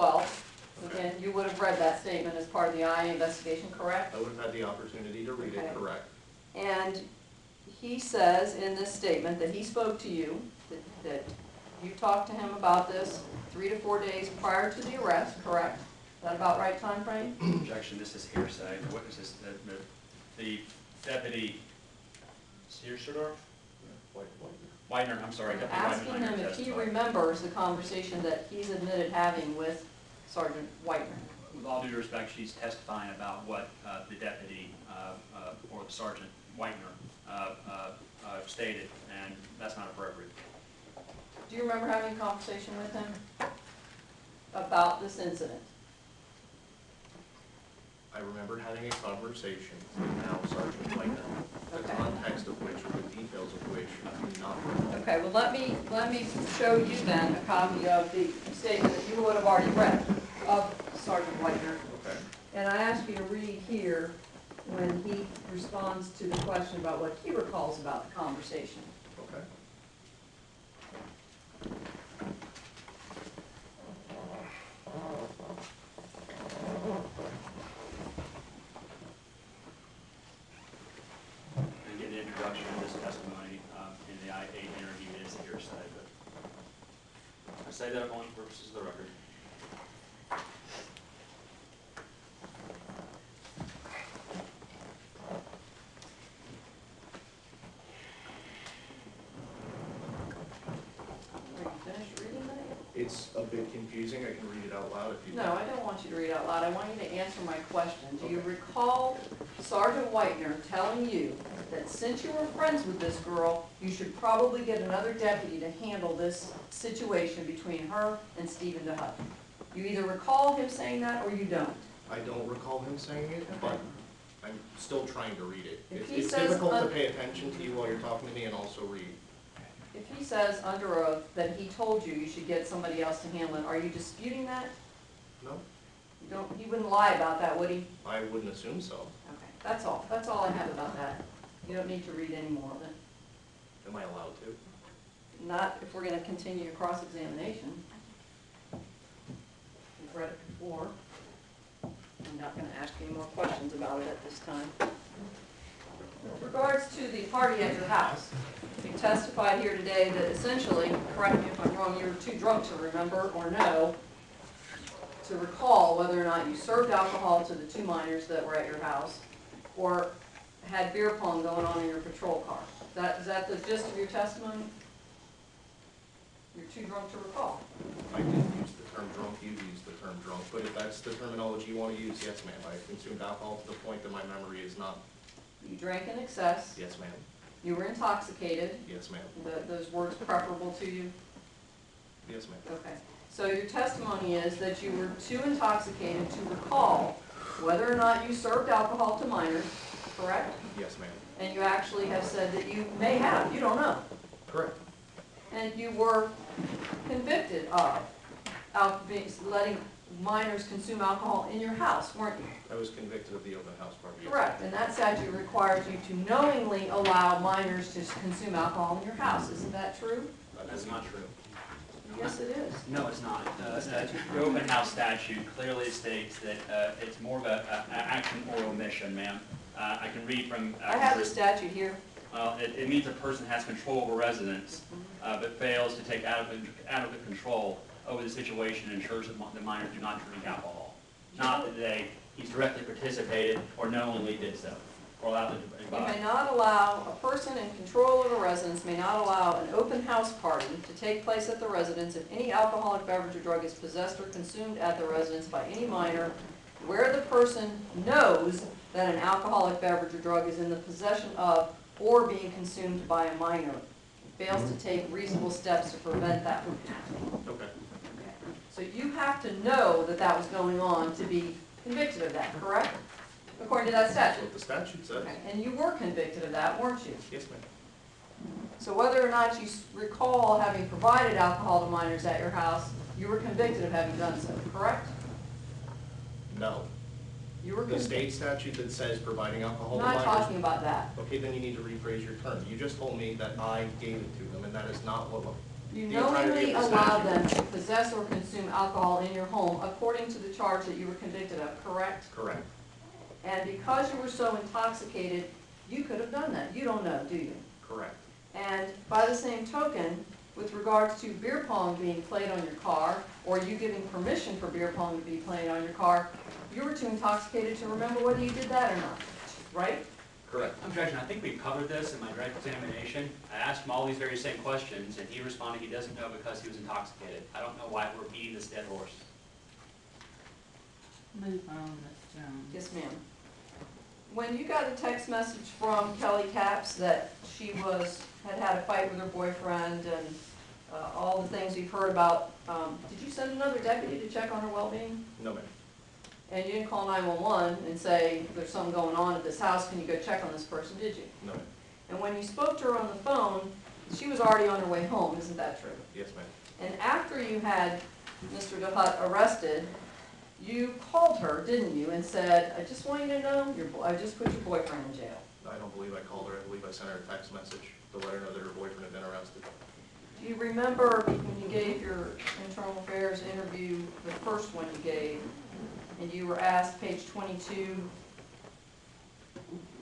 12. Okay. And you would have read that statement as part of the IA investigation, correct? I would have had the opportunity to read Okay. it, correct. And he says in this statement that he spoke to you, that you talked to him about this 3 to 4 days prior to the arrest, correct? Is that about right time frame? Objection, this is hearsay. The witness is, the deputy, Searshador? Whitener, I'm sorry. I'm Deputy asking Whitener him if he testified. remembers the conversation that he's admitted having with Sergeant Whitener. With all due respect, she's testifying about what the deputy or the Sergeant Whitener stated, and that's not appropriate. Do you remember having a conversation with him about this incident? I remembered having a conversation with now Sergeant Whitener, the Okay. context of which, or the details of which, I do not recall. Okay, well, let me show you then a copy of the statement that you would have already read of Sergeant Whitener. Okay. And I ask you to read here when he responds to the question about what he recalls about the conversation. Okay. And get the introduction of this testimony in the I-8 interview is hearsay, but I say that only for purposes of the record. Are you finished reading that? It's a bit confusing. I can read it out loud if you. No, I don't want you to read out loud. I want you to answer my question. Do you Okay. recall Sergeant Whitener telling you that since you were friends with this girl, you should probably get another deputy to handle this situation between her and Stephen DeHutt? You either recall him saying that or you don't. I don't recall him saying it, but I'm still trying to read it. If he It's says difficult to pay attention to you while you're talking to me and also read. If he says under oath that he told you you should get somebody else to handle it, are you disputing that? No, You don't, he wouldn't lie about that, would he? I wouldn't assume so. Okay, that's all. That's all I have about that. You don't need to read any more of it. Am I allowed to? Not if we're gonna continue your cross-examination. We've read it before. I'm not gonna ask any more questions about it at this time. With regards to the party at your house, you testified here today that essentially, correct me if I'm wrong, you were too drunk to remember or know, to recall whether or not you served alcohol to the 2 minors that were at your house, or had beer pong going on in your patrol car. Is that the gist of your testimony? You're too drunk to recall. I didn't use the term drunk, you used the term drunk, but if that's the terminology you want to use, yes, ma'am. I consumed alcohol to the point that my memory is not. You drank in excess. Yes, ma'am. You were intoxicated. Yes, ma'am. Those words preferable to you? Yes, ma'am. Okay. So your testimony is that you were too intoxicated to recall whether or not you served alcohol to minors, correct? Yes, ma'am. And you actually have said that you may have, you don't know. Correct. And you were convicted of letting minors consume alcohol in your house, weren't you? I was convicted of the open house party. Yes. Correct, and that statute requires you to knowingly allow minors to consume alcohol in your house, isn't that true? That's not true. Yes, it is. No, it's not. The open house statute clearly states that it's more of an action or omission, ma'am. I can read from. I have the statute here. Well, it means a person has control over residence, but fails to take adequate control over the situation and ensures that the minors do not drink alcohol. Not that he's directly participated or knowingly did so, or allowed them to You imbibe. may not allow, a person in control of a residence may not allow an open house party to take place at the residence if any alcoholic beverage or drug is possessed or consumed at the residence by any minor where the person knows that an alcoholic beverage or drug is in the possession of or being consumed by a minor. Fails to take reasonable steps to prevent that from happening. Okay. So you have to know that that was going on to be convicted of that, correct? According to that That's statute. what the statute says. Okay, and you were convicted of that, weren't you? Yes, ma'am. So whether or not you recall having provided alcohol to minors at your house, you were convicted of having done so, correct? No. You were The convicted. state statute that says providing alcohol I'm to not minors. talking about that. Okay, then you need to rephrase your term. You just told me that I gave it to them, and that is not what You The entirety knowingly of the allowed statute. them to possess or consume alcohol in your home according to the charge that you were convicted of, correct? Correct. And because you were so intoxicated, you could have done that. You don't know, do you? Correct. And by the same token, with regards to beer pong being played on your car, or you giving permission for beer pong to be played on your car, you were too intoxicated to remember whether you did that or not, right? Correct. Objection, I think we covered this in my direct examination. I asked him all these very same questions, and he responded he doesn't know because he was intoxicated. I don't know why we're beating this dead horse. Move on, Ms. Jones. Yes, ma'am. When you got a text message from Kelly Capps that she had a fight with her boyfriend and all the things you've heard about, did you send another deputy to check on her well-being? No, ma'am. And you didn't call 911 and say, there's something going on at this house, can you go check on this person, did you? No, ma'am. And when you spoke to her on the phone, she was already on her way home, isn't that true? Yes, ma'am. And after you had Mr. DeHutt arrested, you called her, didn't you, and said, I just want you to know, I just put your boyfriend in jail. I don't believe I called her. I believe I sent her a text message to let her know that her boyfriend had been arrested. Do you remember when you gave your internal affairs interview, the first one you gave, and you were asked, page 22,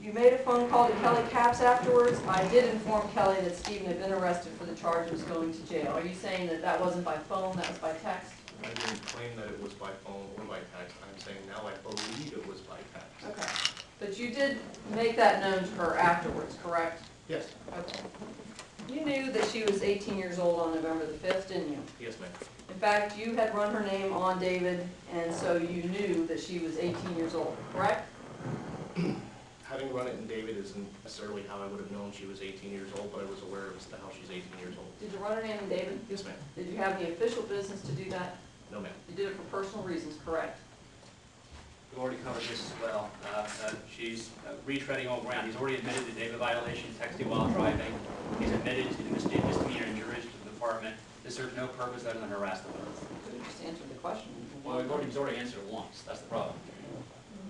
you made a phone call to Kelly Capps afterwards? I did inform Kelly that Stephen had been arrested for the charge of going to jail. Are you saying that that wasn't by phone, that was by text? I didn't claim that it was by phone or by text. I'm saying now I believe it was by text. Okay. But you did make that known to her afterwards, correct? Yes. Okay. You knew that she was 18 years old on November the 5th, didn't you? Yes, ma'am. In fact, you had run her name on David, and so you knew that she was 18 years old, correct? Having run it in David isn't necessarily how I would have known she was 18 years old, but I was aware as to how she's 18 years old. Did you run her name in David? Yes, ma'am. Did you have the official business to do that? No, ma'am. You did it for personal reasons, correct? We've already covered this as well. She's retreading old ground. He's already admitted to David violation, texting while driving. He's admitted to the misdemeanor injuries to the department. This serves no purpose other than harass the witness. Could have just answered the question. Well, he's already answered it once. That's the problem.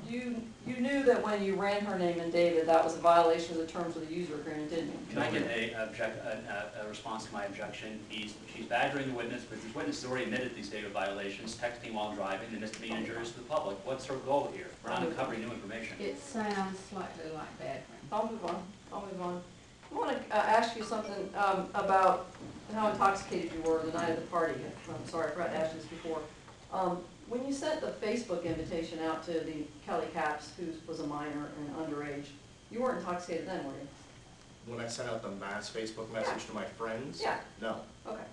You knew that when you ran her name in David, that was a violation of the terms of the user agreement, didn't you? Can I get a response to my objection? She's badgering the witness, but this witness has already admitted these David violations, texting while driving, the misdemeanor injuries to the public. What's her goal here? We're not uncovering new information. It sounds slightly like badgering. I'll move on. I want to ask you something about how intoxicated you were the night of the party. I'm sorry, I forgot to ask you this before. When you sent the Facebook invitation out to the Kelly Capps, who was a minor and underage, you weren't intoxicated then, were you? When I sent out the mass Facebook message to my friends? Yeah. No. Okay.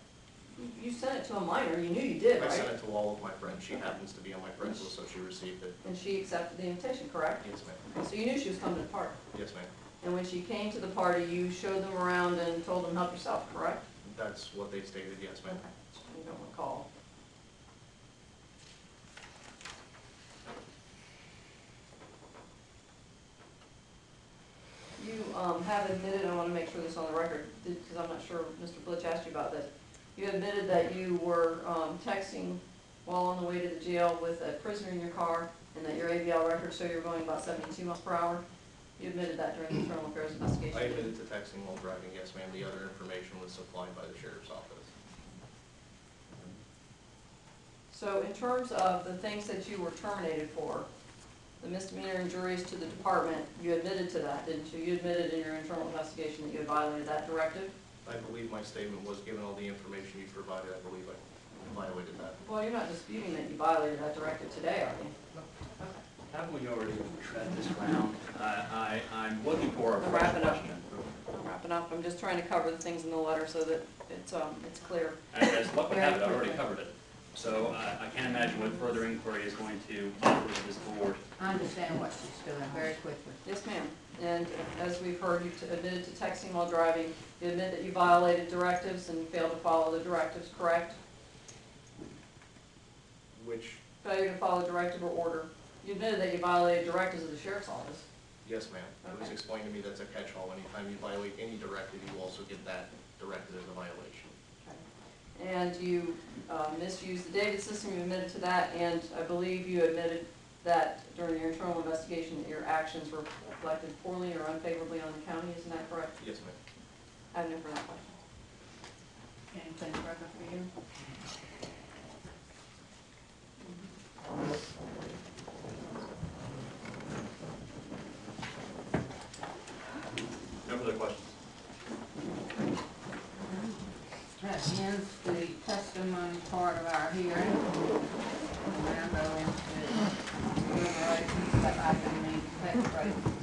You sent it to a minor, you knew you did, I sent right? it to all of my friends. She happens to be on my friends list, so she received it. And she accepted the invitation, correct? Yes, ma'am. So you knew she was coming to the party. Yes, ma'am. And when she came to the party, you showed them around and told them help yourself, correct? That's what they stated, yes, ma'am. Okay. You don't recall. You have admitted, I want to make sure this is on the record, because I'm not sure Mr. Blitch asked you about this. You admitted that you were texting while on the way to the jail with a prisoner in your car, and that your ABL records show you were going about 72 miles per hour. You admitted that during the internal affairs investigation. I admitted to texting while driving, yes, ma'am. The other information was supplied by the sheriff's office. So in terms of the things that you were terminated for, the misdemeanor injuries to the department, you admitted to that, didn't you? You admitted in your internal investigation that you had violated that directive? I believe my statement was, given all the information you provided, I believe I violated that. Well, you're not disputing that you violated that directive today, are you? Okay. Haven't we already tread this ground? I'm looking for a I'm fresh wrapping up. question. I'm wrapping up. I'm just trying to cover the things in the letter so that it's clear. And as luck would have it, I've already Very covered it. So I can't imagine what further inquiry is going to offer to this board. I understand what she's doing very quickly. Yes, ma'am. And as we've heard, you admitted to texting while driving. You admit that you violated directives and failed to follow the directives, correct? Which, Failure to follow directive or order. You admitted that you violated directives of the sheriff's office. yes, ma'am. It was Okay. explained to me that's a catch-all. Anytime you violate any directive, you also get that directive as a violation. And you misused the David system, you admitted to that, and I believe you admitted that during your internal investigation that your actions were reflected poorly or unfavorably on the county, isn't that correct? Yes, ma'am. I have no further questions. Anything further for you? No further questions. That ends the testimony part of our hearing. We'll now go into deliberations that I can need to take break.